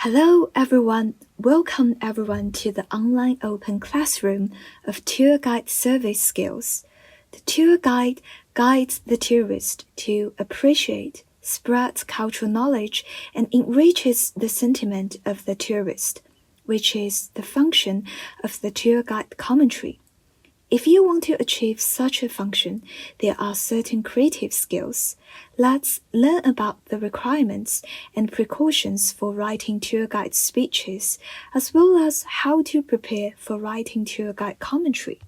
Hello everyone, welcome everyone to the online open classroom of tour guide service skills. The tour guide guides the tourist to appreciate, spreads cultural knowledge, and enriches the sentiment of the tourist, which is the function of the tour guide commentary. If you want to achieve such a function, there are certain creative skills. Let's learn about the requirements and precautions for writing tour guide speeches, as well as how to prepare for writing tour guide commentary.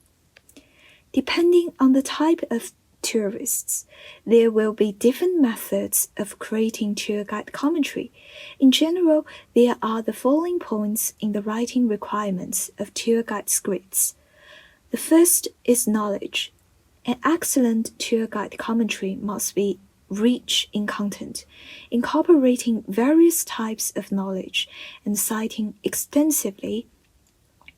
Depending on the type of tourists, there will be different methods of creating tour guide commentary. In general, there are the following points in the writing requirements of tour guide scripts. The first is knowledge. An excellent tour guide commentary must be rich in content, incorporating various types of knowledge and citing extensively,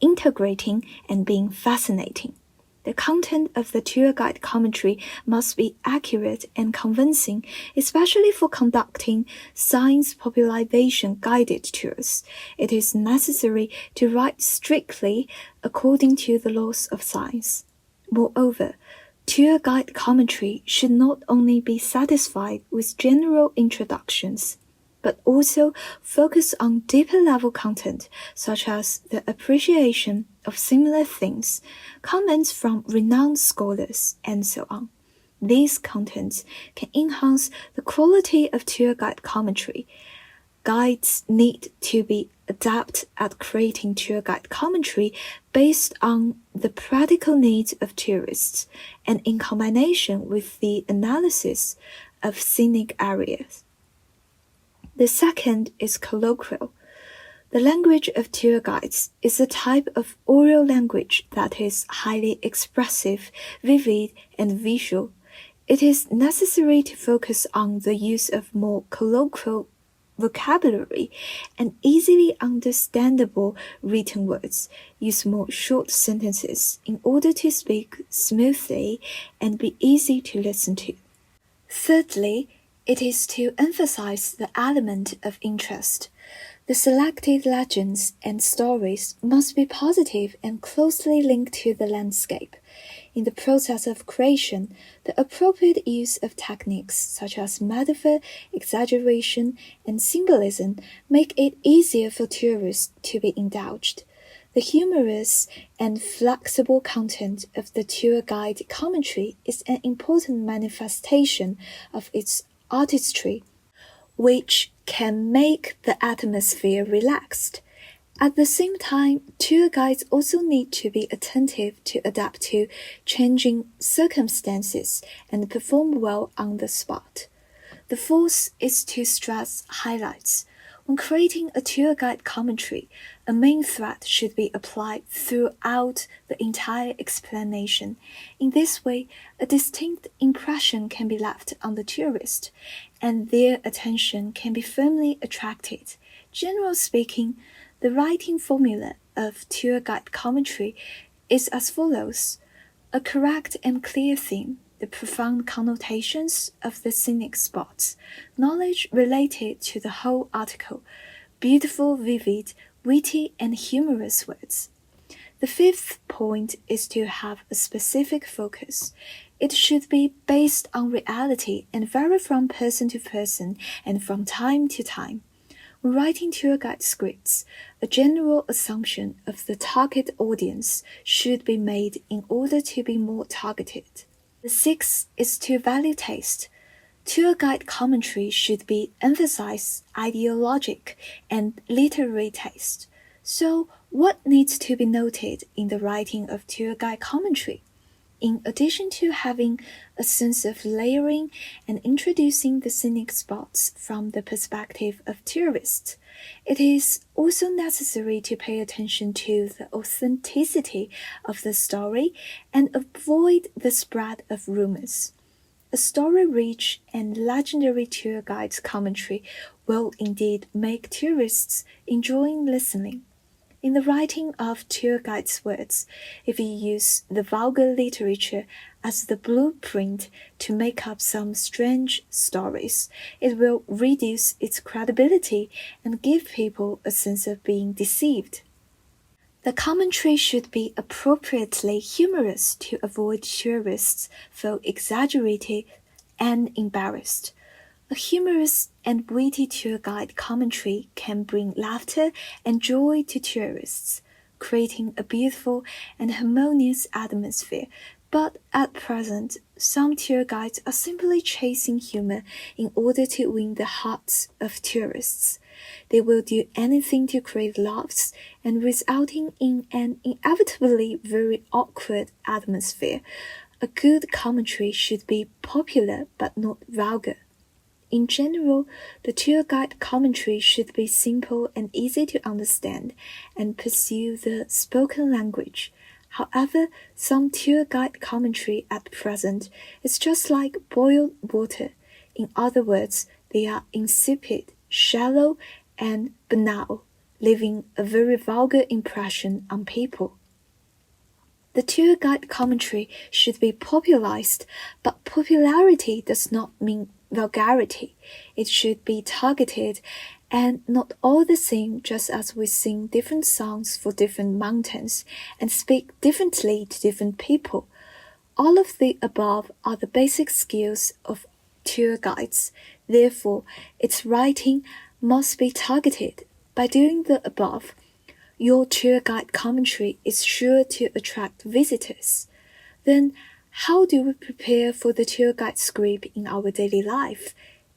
integrating and being fascinating. The content of the tour guide commentary must be accurate and convincing, especially for conducting science popularization guided tours. It is necessary to write strictly according to the laws of science. Moreover, tour guide commentary should not only be satisfied with general introductions, but also focus on deeper level content, such as the appreciation of similar things, comments from renowned scholars, and so on. These contents can enhance the quality of tour guide commentary. Guides need to be adept at creating tour guide commentary based on the practical needs of tourists and in combination with the analysis of scenic areas. The second is colloquial. The language of tour guides is a type of oral language that is highly expressive, vivid, and visual. It is necessary to focus on the use of more colloquial vocabulary and easily understandable written words. Use more short sentences in order to speak smoothly and be easy to listen to. Thirdly, it is to emphasize the element of interest. The selected legends and stories must be positive and closely linked to the landscape. In the process of creation, the appropriate use of techniques such as metaphor, exaggeration, and symbolism make it easier for tourists to be indulged. The humorous and flexible content of the tour guide commentary is an important manifestation of its artistry, which can make the atmosphere relaxed. At the same time, tour guides also need to be attentive to adapt to changing circumstances and perform well on the spot. The fourth is to stress highlights. When creating a tour guide commentary, a main thread should be applied throughout the entire explanation. In this way, a distinct impression can be left on the tourist, and their attention can be firmly attracted. Generally speaking, the writing formula of tour guide commentary is as follows: a correct and clear theme, the profound connotations of the scenic spots, knowledge related to the whole article, beautiful, vivid, witty, and humorous words. The fifth point is to have a specific focus. It should be based on reality and vary from person to person and from time to time. When writing tour guide scripts, a general assumption of the target audience should be made in order to be more targeted. The sixth is to value taste. Tour guide commentary should be emphasize ideologic and literary taste. So, what needs to be noted in the writing of tour guide commentary? In addition to having a sense of layering and introducing the scenic spots from the perspective of tourists, it is also necessary to pay attention to the authenticity of the story and avoid the spread of rumors. A story-rich and legendary tour guide's commentary will indeed make tourists enjoy listening. In the writing of tour guides' words, if you use the vulgar literature as the blueprint to make up some strange stories, it will reduce its credibility and give people a sense of being deceived. The commentary should be appropriately humorous to avoid tourists feel exaggerated and embarrassed. A humorous and witty tour guide commentary can bring laughter and joy to tourists, creating a beautiful and harmonious atmosphere. But at present, some tour guides are simply chasing humor in order to win the hearts of tourists. They will do anything to create laughs and resulting in an inevitably very awkward atmosphere. A good commentary should be popular but not vulgar. In general, the tour guide commentary should be simple and easy to understand and pursue the spoken language. However, some tour guide commentary at present is just like boiled water. In other words, they are insipid, shallow, and banal, leaving a very vulgar impression on people. The tour guide commentary should be popularized, but popularity does not mean vulgarity. It should be targeted and not all the same, just as we sing different songs for different mountains and speak differently to different people. All of the above are the basic skills of tour guides. Therefore, its writing must be targeted. By doing the above, your tour guide commentary is sure to attract visitors. Then, how do we prepare for the tour guide script in our daily life?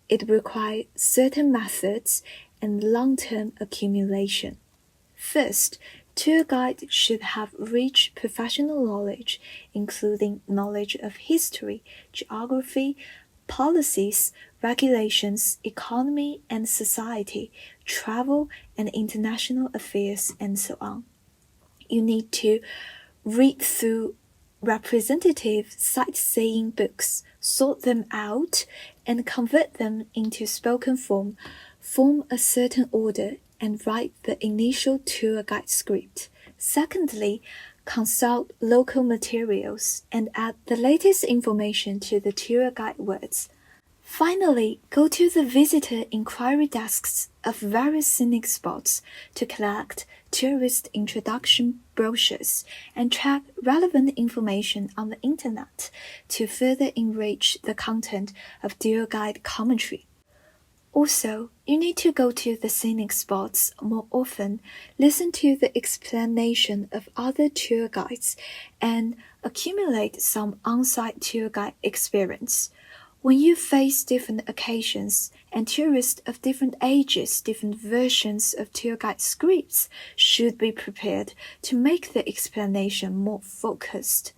It requires certain methods and long-term accumulation. First, tour guide should have rich professional knowledge, including knowledge of history, geography, policies, regulations, economy and society, travel and international affairs, and so on. You need to read through representative sightseeing books, sort them out, and convert them into spoken form a certain order, and write the initial tour guide script. Secondly, consult local materials and add the latest information to the tour guide words. Finally, go to the visitor inquiry desks of various scenic spots to collect tourist introduction brochures and track relevant information on the internet to further enrich the content of tour guide commentary. Also, you need to go to the scenic spots more often, listen to the explanation of other tour guides, and accumulate some on-site tour guide experience. When you face different occasions and tourists of different ages, different versions of tour guide scripts should be prepared to make the explanation more focused.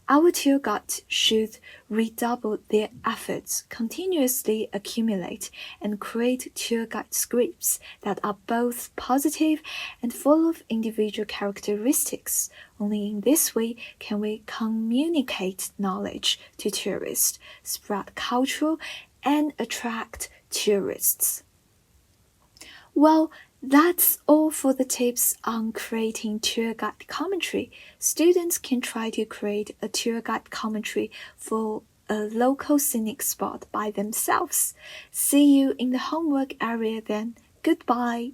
Our tour guides should redouble their efforts, continuously accumulate and create tour guide scripts that are both positive and full of individual characteristics. Only in this way can we communicate knowledge to tourists, spread culture, and attract tourists. Well, that's all for the tips on creating tour guide commentary. Students can try to create a tour guide commentary for a local scenic spot by themselves. See you in the homework area then. Goodbye.